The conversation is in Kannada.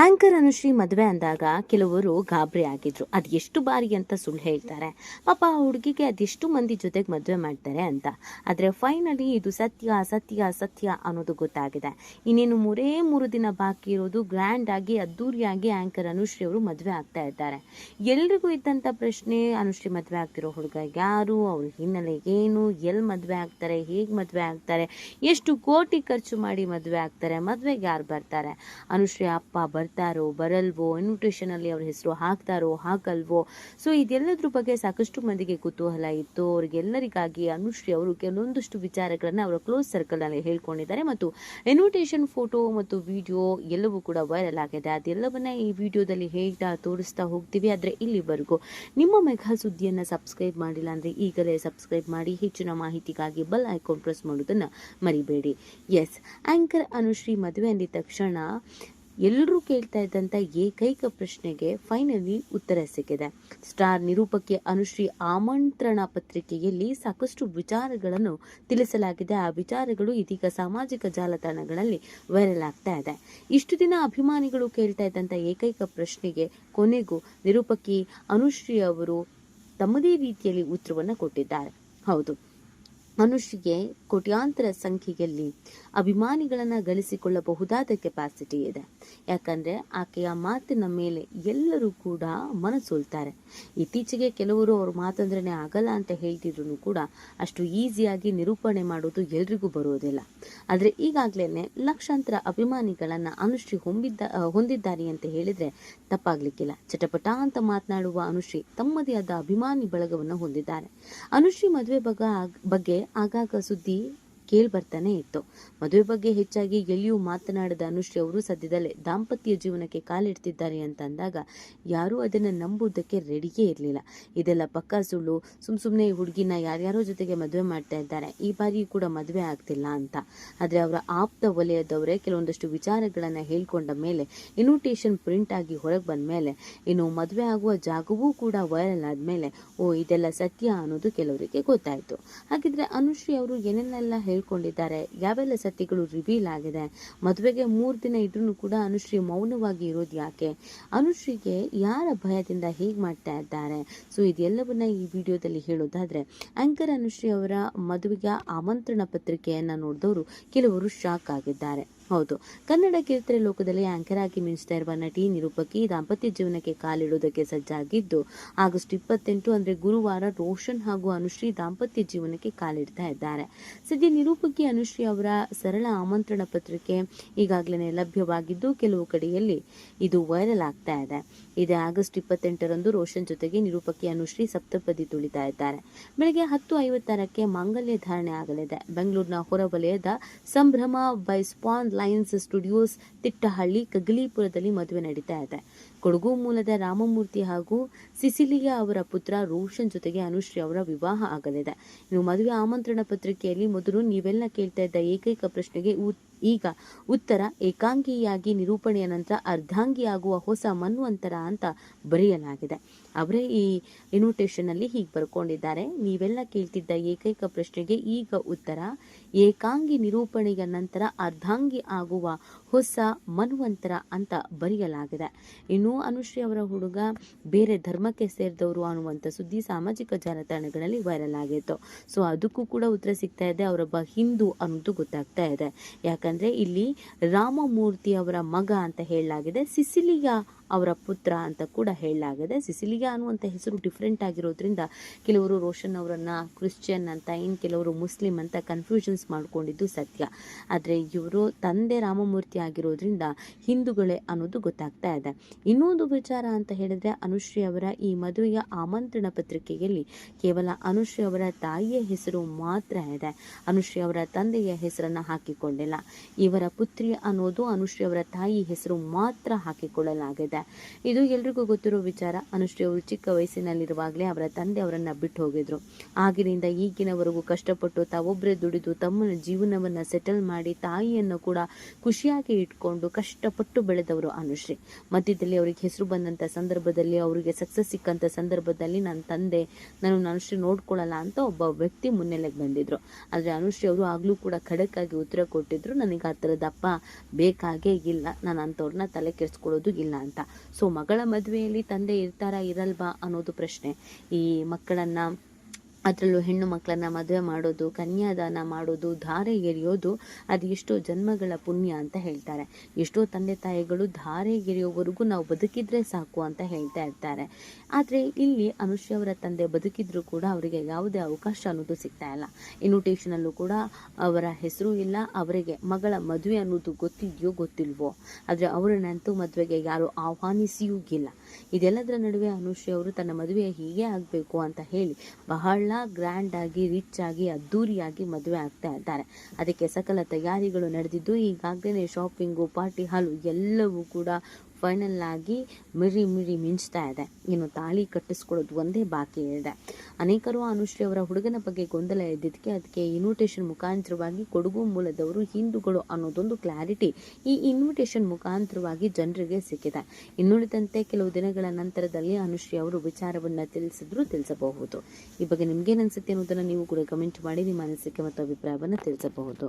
ಆಂಕರ್ ಅನುಶ್ರೀ ಮದುವೆ ಅಂದಾಗ ಕೆಲವರು ಗಾಬರಿ ಆಗಿದ್ರು. ಅದು ಎಷ್ಟು ಬಾರಿ ಅಂತ ಸುಳ್ಳು ಹೇಳ್ತಾರೆ, ಪಾಪ ಆ ಹುಡುಗಿಗೆ ಅದೆಷ್ಟು ಮಂದಿ ಜೊತೆಗೆ ಮದುವೆ ಮಾಡ್ತಾರೆ ಅಂತ. ಆದರೆ ಫೈನಲಿ ಇದು ಸತ್ಯ ಸತ್ಯ ಸತ್ಯ ಅನ್ನೋದು ಗೊತ್ತಾಗಿದೆ. ಇನ್ನೇನು 3 ದಿನ ಬಾಕಿ ಇರೋದು. ಗ್ರ್ಯಾಂಡ್ ಆಗಿ ಅದ್ದೂರಿಯಾಗಿ ಆಂಕರ್ ಅನುಶ್ರೀ ಅವರು ಮದುವೆ ಆಗ್ತಾ ಇದ್ದಾರೆ. ಎಲ್ರಿಗೂ ಇದ್ದಂಥ ಪ್ರಶ್ನೆ, ಅನುಶ್ರೀ ಮದುವೆ ಆಗ್ತಿರೋ ಹುಡುಗ ಯಾರು, ಅವ್ರ ಹಿನ್ನೆಲೆ ಏನು, ಎಲ್ಲಿ ಮದುವೆ ಆಗ್ತಾರೆ, ಹೇಗೆ ಮದುವೆ ಆಗ್ತಾರೆ, ಎಷ್ಟು ಕೋಟಿ ಖರ್ಚು ಮಾಡಿ ಮದುವೆ ಆಗ್ತಾರೆ, ಮದುವೆಗೆ ಯಾರು ಬರ್ತಾರೆ, ಅನುಶ್ರೀ ಅಪ್ಪ ಬರ್ತಾರೋ ಬರಲ್ವೋ, ಇನ್ವಿಟೇಷನಲ್ಲಿ ಅವ್ರ ಹೆಸರು ಹಾಕ್ತಾರೋ ಹಾಕಲ್ವೋ. ಸೊ ಇದೆಲ್ಲದ್ರ ಬಗ್ಗೆ ಸಾಕಷ್ಟು ಮಂದಿಗೆ ಕುತೂಹಲ ಇತ್ತು. ಅವ್ರಿಗೆಲ್ಲರಿಗಾಗಿ ಅನುಶ್ರೀ ಅವರು ಕೆಲವೊಂದಷ್ಟು ವಿಚಾರಗಳನ್ನು ಅವರ ಕ್ಲೋಸ್ ಸರ್ಕಲ್ನಲ್ಲಿ ಹೇಳ್ಕೊಂಡಿದ್ದಾರೆ. ಮತ್ತು ಇನ್ವಿಟೇಷನ್ ಫೋಟೋ ಮತ್ತು ವಿಡಿಯೋ ಎಲ್ಲವೂ ಕೂಡ ವೈರಲ್ ಆಗಿದೆ. ಅದೆಲ್ಲವನ್ನ ಈ ವಿಡಿಯೋದಲ್ಲಿ ಹೇಳ್ತಾ ತೋರಿಸ್ತಾ ಹೋಗ್ತೀವಿ. ಆದರೆ ಇಲ್ಲಿವರೆಗೂ ನಿಮ್ಮ ಮೆಗಾ ಸುದ್ದಿಯನ್ನು ಸಬ್ಸ್ಕ್ರೈಬ್ ಮಾಡಿಲ್ಲ ಅಂದರೆ ಈಗಲೇ ಸಬ್ಸ್ಕ್ರೈಬ್ ಮಾಡಿ. ಹೆಚ್ಚಿನ ಮಾಹಿತಿಗಾಗಿ ಬೆಲ್ ಐಕಾನ್ ಪ್ರೆಸ್ ಮಾಡೋದನ್ನು ಮರಿಬೇಡಿ. ಎಸ್, ಆಂಕರ್ ಅನುಶ್ರೀ ಮದುವೆ ಅಂದಿದ ತಕ್ಷಣ ಎಲ್ಲರೂ ಕೇಳ್ತಾ ಇದ್ದಂಥ ಏಕೈಕ ಪ್ರಶ್ನೆಗೆ ಫೈನಲಿ ಉತ್ತರ ಸಿಕ್ಕಿದೆ. ಸ್ಟಾರ್ ನಿರೂಪಕಿ ಅನುಶ್ರೀ ಆಮಂತ್ರಣ ಪತ್ರಿಕೆಯಲ್ಲಿ ಸಾಕಷ್ಟು ವಿಚಾರಗಳನ್ನು ತಿಳಿಸಲಾಗಿದೆ. ಆ ವಿಚಾರಗಳು ಇದೀಗ ಸಾಮಾಜಿಕ ಜಾಲತಾಣಗಳಲ್ಲಿ ವೈರಲ್ ಆಗ್ತಾ ಇದೆ. ಇಷ್ಟು ದಿನ ಅಭಿಮಾನಿಗಳು ಕೇಳ್ತಾ ಇದ್ದಂಥ ಏಕೈಕ ಪ್ರಶ್ನೆಗೆ ಕೊನೆಗೂ ನಿರೂಪಕಿ ಅನುಶ್ರೀ ಅವರು ತಮ್ಮದೇ ರೀತಿಯಲ್ಲಿ ಉತ್ತರವನ್ನು ಕೊಟ್ಟಿದ್ದಾರೆ. ಹೌದು, ಅನುಶ್ರೀಗೆ ಕೋಟ್ಯಾಂತರ ಸಂಖ್ಯೆಯಲ್ಲಿ ಅಭಿಮಾನಿಗಳನ್ನು ಗಳಿಸಿಕೊಳ್ಳಬಹುದಾದ ಕೆಪಾಸಿಟಿ ಇದೆ. ಯಾಕಂದರೆ ಆಕೆಯ ಮಾತಿನ ಮೇಲೆ ಎಲ್ಲರೂ ಕೂಡ ಮನಸೋಲ್ತಾರೆ. ಇತ್ತೀಚೆಗೆ ಕೆಲವರು ಅವ್ರ ಮಾತಂದ್ರೇ ಆಗಲ್ಲ ಅಂತ ಹೇಳ್ತಿದ್ರು ಕೂಡ ಅಷ್ಟು ಈಸಿಯಾಗಿ ನಿರೂಪಣೆ ಮಾಡೋದು ಎಲ್ರಿಗೂ ಬರೋದಿಲ್ಲ. ಆದರೆ ಈಗಾಗಲೇ ಲಕ್ಷಾಂತರ ಅಭಿಮಾನಿಗಳನ್ನು ಅನುಶ್ರೀ ಹೊಂದಿದ್ದಾರೆ ಅಂತ ಹೇಳಿದರೆ ತಪ್ಪಾಗ್ಲಿಕ್ಕಿಲ್ಲ. ಚಟಪಟ ಅಂತ ಮಾತನಾಡುವ ಅನುಶ್ರೀ ತಮ್ಮದೇ ಆದ ಅಭಿಮಾನಿ ಬಳಗವನ್ನು ಹೊಂದಿದ್ದಾರೆ. ಅನುಶ್ರೀ ಮದುವೆ ಬಗ್ಗೆ ಆಗಾಗ ಸುದ್ದಿ ಬರ್ತಾನೆ ಇತ್ತು. ಮದುವೆ ಬಗ್ಗೆ ಹೆಚ್ಚಾಗಿ ಎಲ್ಲಿಯೂ ಮಾತನಾಡದ ಅನುಶ್ರೀ ಅವರು ಸದ್ಯದಲ್ಲೇ ದಾಂಪತ್ಯ ಜೀವನಕ್ಕೆ ಕಾಲಿಡ್ತಿದ್ದಾರೆ ಅಂತ ಅಂದಾಗ ಯಾರೂ ಅದನ್ನು ನಂಬುವುದಕ್ಕೆ ರೆಡಿಯೇ ಇರಲಿಲ್ಲ. ಇದೆಲ್ಲ ಪಕ್ಕಾ ಸುಳ್ಳು, ಸುಮ್ಮನೆ ಹುಡುಗಿನ ಯಾರ್ಯಾರೋ ಜೊತೆಗೆ ಮದುವೆ ಮಾಡ್ತಾ ಇದ್ದಾರೆ, ಈ ಬಾರಿ ಕೂಡ ಮದುವೆ ಆಗ್ತಿಲ್ಲ ಅಂತ. ಆದರೆ ಅವರ ಆಪ್ತ ವಲಯದವರೇ ಕೆಲವೊಂದಷ್ಟು ವಿಚಾರಗಳನ್ನು ಹೇಳ್ಕೊಂಡ ಮೇಲೆ, ಇನ್ವಿಟೇಷನ್ ಪ್ರಿಂಟ್ ಆಗಿ ಹೊರಗೆ ಬಂದ ಮೇಲೆ, ಇನ್ನು ಮದುವೆ ಆಗುವ ಜಾಗವೂ ಕೂಡ ವೈರಲ್ ಆದಮೇಲೆ ಇದೆಲ್ಲ ಸತ್ಯ ಅನ್ನೋದು ಕೆಲವರಿಗೆ ಗೊತ್ತಾಯಿತು. ಹಾಗಿದ್ರೆ ಅನುಶ್ರೀ ಅವರು ಏನೇನೆಲ್ಲ ಹೇಳ್ಕೊಂಡಿದ್ದಾರೆ, ಯಾವೆಲ್ಲ ಸತ್ಯಗಳು ರಿವೀಲ್ ಆಗಿದೆ, ಮದುವೆಗೆ 3 ದಿನ ಇದ್ರೂ ಕೂಡ ಅನುಶ್ರೀ ಮೌನವಾಗಿ ಇರೋದು ಯಾಕೆ, ಅನುಶ್ರೀಗೆ ಯಾರ ಭಯದಿಂದ ಹೇಗೆ ಮಾಡ್ತಾ ಇದ್ದಾರೆ, ಸೊ ಇದೆಲ್ಲವನ್ನ ಈ ವಿಡಿಯೋದಲ್ಲಿ ಹೇಳೋದಾದ್ರೆ, ಆಂಕರ್ ಅನುಶ್ರೀ ಅವರ ಮದುವೆಗೆ ಆಮಂತ್ರಣ ಪತ್ರಿಕೆಯನ್ನ ನೋಡಿದವರು ಕೆಲವರು ಶಾಕ್ ಆಗಿದ್ದಾರೆ. ಹೌದು, ಕನ್ನಡ ಕಿರುತೆರೆ ಲೋಕದಲ್ಲಿ ಆಂಕರ್ ಆಗಿ ಮಿಂಚ್ತಾ ಇರುವ ನಟಿ ನಿರೂಪಕಿ ದಾಂಪತ್ಯ ಜೀವನಕ್ಕೆ ಕಾಲಿಡೋದಕ್ಕೆ ಸಜ್ಜಾಗಿದ್ದು, ಆಗಸ್ಟ್ 28 ಅಂದರೆ ಗುರುವಾರ ರೋಷನ್ ಹಾಗೂ ಅನುಶ್ರೀ ದಾಂಪತ್ಯ ಜೀವನಕ್ಕೆ ಕಾಲಿಡ್ತಾ ಇದ್ದಾರೆ. ಸದ್ಯ ನಿರೂಪಕಿ ಅನುಶ್ರೀ ಅವರ ಸರಳ ಆಮಂತ್ರಣ ಪತ್ರಿಕೆ ಈಗಾಗಲೇ ಲಭ್ಯವಾಗಿದ್ದು, ಕೆಲವು ಕಡೆಯಲ್ಲಿ ಇದು ವೈರಲ್ ಆಗ್ತಾ ಇದೆ. ಇದೇ ಆಗಸ್ಟ್ 28ರಂದು ರೋಷನ್ ಜೊತೆಗೆ ನಿರೂಪಕಿ ಅನುಶ್ರೀ ಸಪ್ತಪದಿ ತುಳಿತಾ ಇದ್ದಾರೆ. ಬೆಳಗ್ಗೆ 10:56ಕ್ಕೆ ಮಾಂಗಲ್ಯ ಧಾರಣೆ ಆಗಲಿದೆ. ಬೆಂಗಳೂರಿನ ಹೊರವಲಯದ ಸಂಭ್ರಮ ಬೈ ಸ್ಪಾನ್ ಲೈನ್ಸ್ ಸ್ಟುಡಿಯೋಸ್ ತಿಟ್ಟಹಳ್ಳಿ ಕಗಲೀಪುರದಲ್ಲಿ ಮದುವೆ ನಡೀತಾ ಇದೆ. ಕೊಡಗು ಮೂಲದ ರಾಮಮೂರ್ತಿ ಹಾಗೂ ಸಿಸಿಲಿಯಾ ಅವರ ಪುತ್ರ ರೋಷನ್ ಜೊತೆಗೆ ಅನುಶ್ರೀ ಅವರ ವಿವಾಹ ಆಗಲಿದೆ. ಇನ್ನು ಮದುವೆ ಆಮಂತ್ರಣ ಪತ್ರಿಕೆಯಲ್ಲಿ ಮೊದಲು ನೀವೆಲ್ಲ ಕೇಳ್ತಾ ಇದ್ದ ಏಕೈಕ ಪ್ರಶ್ನೆಗೆ ಈಗ ಉತ್ತರ ಏಕಾಂಗಿಯಾಗಿ ನಿರೂಪಣೆಯ ನಂತರ ಅರ್ಧಾಂಗಿಯಾಗುವ ಹೊಸ ಮನ್ವಂತರ ಅಂತ ಬರೆಯಲಾಗಿದೆ. ಅವರೇ ಈ ಇನ್ವಿಟೇಷನ್ ಅಲ್ಲಿ ಹೀಗೆ ಬರ್ಕೊಂಡಿದ್ದಾರೆ. ನೀವೆಲ್ಲ ಕೇಳ್ತಿದ್ದ ಏಕೈಕ ಪ್ರಶ್ನೆಗೆ ಈಗ ಉತ್ತರ ಏಕಾಂಗಿ ನಿರೂಪಣೆಯ ನಂತರ ಅರ್ಧಾಂಗಿ ಆಗುವ ಹೊಸ ಮನ್ವಂತರ ಅಂತ ಬರೆಯಲಾಗಿದೆ. ಇನ್ನು ಅನುಶ್ರೀ ಅವರ ಹುಡುಗ ಬೇರೆ ಧರ್ಮಕ್ಕೆ ಸೇರಿದವರು ಅನ್ನುವಂಥ ಸುದ್ದಿ ಸಾಮಾಜಿಕ ಜಾಲತಾಣಗಳಲ್ಲಿ ವೈರಲ್ ಆಗಿತ್ತು. ಸೊ ಅದಕ್ಕೂ ಕೂಡ ಉತ್ತರ ಸಿಗ್ತಾ ಇದೆ. ಅವರೊಬ್ಬ ಹಿಂದೂ ಅನ್ನೋದು ಗೊತ್ತಾಗ್ತಾ ಇದೆ. ಯಾಕಂದ್ರೆ ಇಲ್ಲಿ ರಾಮಮೂರ್ತಿ ಅವರ ಮಗ ಅಂತ ಹೇಳಲಾಗಿದೆ, ಸಿಸಿಲಿಯಾ ಅವರ ಪುತ್ರ ಅಂತ ಕೂಡ ಹೇಳಲಾಗಿದೆ. ಸಿಸಿಲಿಯಾ ಅನ್ನುವಂಥ ಹೆಸರು ಡಿಫ್ರೆಂಟ್ ಆಗಿರೋದ್ರಿಂದ ಕೆಲವರು ರೋಷನ್ ಅವರನ್ನ ಕ್ರಿಶ್ಚಿಯನ್ ಅಂತ, ಇನ್ನು ಕೆಲವರು ಮುಸ್ಲಿಂ ಅಂತ ಕನ್ಫ್ಯೂಷನ್ಸ್ ಮಾಡ್ಕೊಂಡಿದ್ದು ಸತ್ಯ. ಆದರೆ ಇವರು ತಂದೆ ರಾಮಮೂರ್ತಿ ಆಗಿರೋದ್ರಿಂದ ಹಿಂದೂಗಳೇ ಅನ್ನೋದು ಗೊತ್ತಾಗ್ತಾ ಇದೆ. ಇನ್ನೊಂದು ವಿಚಾರ ಅಂತ ಹೇಳಿದ್ರೆ, ಅನುಶ್ರೀ ಅವರ ಈ ಮದುವೆಯ ಆಮಂತ್ರಣ ಪತ್ರಿಕೆಯಲ್ಲಿ ಕೇವಲ ಅನುಶ್ರೀ ಅವರ ತಾಯಿಯ ಹೆಸರು ಮಾತ್ರ ಇದೆ. ಅನುಶ್ರೀ ಅವರ ತಂದೆಯ ಹೆಸರನ್ನ ಹಾಕಿಕೊಂಡಿಲ್ಲ. ಇವರ ಪುತ್ರಿ ಅನ್ನೋದು ಅನುಶ್ರೀ ಅವರ ತಾಯಿ ಹೆಸರು ಮಾತ್ರ ಹಾಕಿಕೊಳ್ಳಲಾಗಿದೆ. ಇದೆ. ಇದು ಎಲ್ರಿಗೂ ಗೊತ್ತಿರೋ ವಿಚಾರ. ಅನುಶ್ರೀ ಅವರು ಚಿಕ್ಕ ವಯಸ್ಸಿನಲ್ಲಿರುವಾಗಲೇ ಅವರ ತಂದೆ ಅವರನ್ನ ಬಿಟ್ಟು ಹೋಗಿದ್ರು. ಆಗಿನಿಂದ ಈಗಿನವರೆಗೂ ಕಷ್ಟಪಟ್ಟು ತಾವೊಬ್ಬರೇ ದುಡಿದು ತಮ್ಮ ಜೀವನವನ್ನ ಸೆಟಲ್ ಮಾಡಿ ತಾಯಿಯನ್ನು ಕೂಡ ಖುಷಿಯಾಗಿ ಇಟ್ಕೊಂಡು ಕಷ್ಟಪಟ್ಟು ಬೆಳೆದವರು ಅನುಶ್ರೀ. ಮಧ್ಯದಲ್ಲಿ ಅವರಿಗೆ ಹೆಸರು ಬಂದಂಥ ಸಂದರ್ಭದಲ್ಲಿ, ಅವರಿಗೆ ಸಕ್ಸಸ್ ಸಿಕ್ಕಂಥ ಸಂದರ್ಭದಲ್ಲಿ ನನ್ನ ತಂದೆ ನಾನು ಅನುಶ್ರೀ ನೋಡ್ಕೊಳ್ಳಲ್ಲ ಅಂತ ಒಬ್ಬ ವ್ಯಕ್ತಿ ಮುನ್ನೆಲೆಗೆ ಬಂದಿದ್ರು. ಆದರೆ ಅನುಶ್ರೀ ಅವರು ಆಗಲೂ ಕೂಡ ಖಡಕ್ ಆಗಿ ಉತ್ತರ ಕೊಟ್ಟಿದ್ರು, ನನಗೆ ಆ ಥರದ ಅಪ್ಪ ಬೇಕಾಗೇ ಇಲ್ಲ, ನಾನು ಅಂಥವ್ರನ್ನ ತಲೆ ಕೆಡಿಸ್ಕೊಳ್ಳೋದು ಇಲ್ಲ ಅಂತ. ಸೊ ಮಗಳ ಮದುವೆಯಲ್ಲಿ ತಂದೆ ಇರ್ತಾರಾ ಇರಲ್ವಾ ಅನ್ನೋದು ಪ್ರಶ್ನೆ. ಈ ಮಕ್ಕಳನ್ನ, ಅದರಲ್ಲೂ ಹೆಣ್ಣು ಮಕ್ಕಳನ್ನ ಮದುವೆ ಮಾಡೋದು, ಕನ್ಯಾದಾನ ಮಾಡೋದು, ಧಾರೆ ಎರೆಯೋದು ಅದು ಎಷ್ಟೋ ಜನ್ಮಗಳ ಪುಣ್ಯ ಅಂತ ಹೇಳ್ತಾರೆ. ಎಷ್ಟೋ ತಂದೆ ತಾಯಿಗಳು ಧಾರೆ ಎರೆಯೋವರೆಗೂ ನಾವು ಬದುಕಿದ್ರೆ ಸಾಕು ಅಂತ ಹೇಳ್ತಾ ಇರ್ತಾರೆ. ಆದರೆ ಇಲ್ಲಿ ಅನುಶ್ರೀ ಅವರ ತಂದೆ ಬದುಕಿದ್ರು ಕೂಡ ಅವರಿಗೆ ಯಾವುದೇ ಅವಕಾಶ ಅನ್ನೋದು ಸಿಗ್ತಾ ಇಲ್ಲ. ಇನ್ವಿಟೇಷನಲ್ಲೂ ಕೂಡ ಅವರ ಹೆಸರು ಇಲ್ಲ. ಅವರಿಗೆ ಮಗಳ ಮದುವೆ ಅನ್ನೋದು ಗೊತ್ತಿದೆಯೋ ಗೊತ್ತಿಲ್ವೋ, ಆದರೆ ಅವರನ್ನಂತೂ ಮದುವೆಗೆ ಯಾರು ಆಹ್ವಾನಿಸಿಯೂ ಇಲ್ಲ. ಇದೆಲ್ಲದರ ನಡುವೆ ಅನುಶ್ರೀ ಅವರು ತನ್ನ ಮದುವೆ ಹೀಗೆ ಆಗಬೇಕು ಅಂತ ಹೇಳಿ ಬಹಳ ಗ್ರ್ಯಾಂಡ್ ಆಗಿ, ರಿಚ್ ಆಗಿ, ಅದ್ದೂರಿಯಾಗಿ ಮದುವೆ ಆಗ್ತಾ ಇದ್ದಾರೆ. ಅದಕ್ಕೆ ಸಕಲ ತಯಾರಿಗಳು ನಡೆದಿದ್ದು ಈಗಾಗಲೇ ಶಾಪಿಂಗು, ಪಾರ್ಟಿ ಹಾಲು ಎಲ್ಲವೂ ಕೂಡ ಫೈನಲ್ ಆಗಿ ಮಿರಿ ಮಿಂಚ್ತಾ ಇದೆ. ಇನ್ನು ತಾಳಿ ಕಟ್ಟಿಸ್ಕೊಳ್ಳೋದು ಒಂದೇ ಬಾಕಿ ಇದೆ. ಅನೇಕರು ಅನುಶ್ರೀ ಅವರ ಹುಡುಗನ ಬಗ್ಗೆ ಗೊಂದಲ ಇದ್ದಿದ್ದಕ್ಕೆ ಅದಕ್ಕೆ ಇನ್ವಿಟೇಷನ್ ಮುಖಾಂತರವಾಗಿ ಕೊಡಗು ಮೂಲದವರು ಹಿಂದೂಗಳು ಅನ್ನೋದೊಂದು ಕ್ಲಾರಿಟಿ ಈ ಇನ್ವಿಟೇಷನ್ ಮುಖಾಂತರವಾಗಿ ಜನರಿಗೆ ಸಿಕ್ಕಿದೆ. ಇನ್ನುಳಿದಂತೆ ಕೆಲವು ದಿನಗಳ ನಂತರದಲ್ಲಿ ಅನುಶ್ರೀ ಅವರು ವಿಚಾರವನ್ನು ತಿಳಿಸಬಹುದು. ಈ ಬಗ್ಗೆ ನಿಮ್ಗೇನು ಅನ್ಸುತ್ತೆ ಅನ್ನೋದನ್ನು ನೀವು ಕೂಡ ಕಮೆಂಟ್ ಮಾಡಿ ನಿಮ್ಮ ಅನಿಸಿಕೆ ಮತ್ತು ಅಭಿಪ್ರಾಯವನ್ನು ತಿಳಿಸಬಹುದು.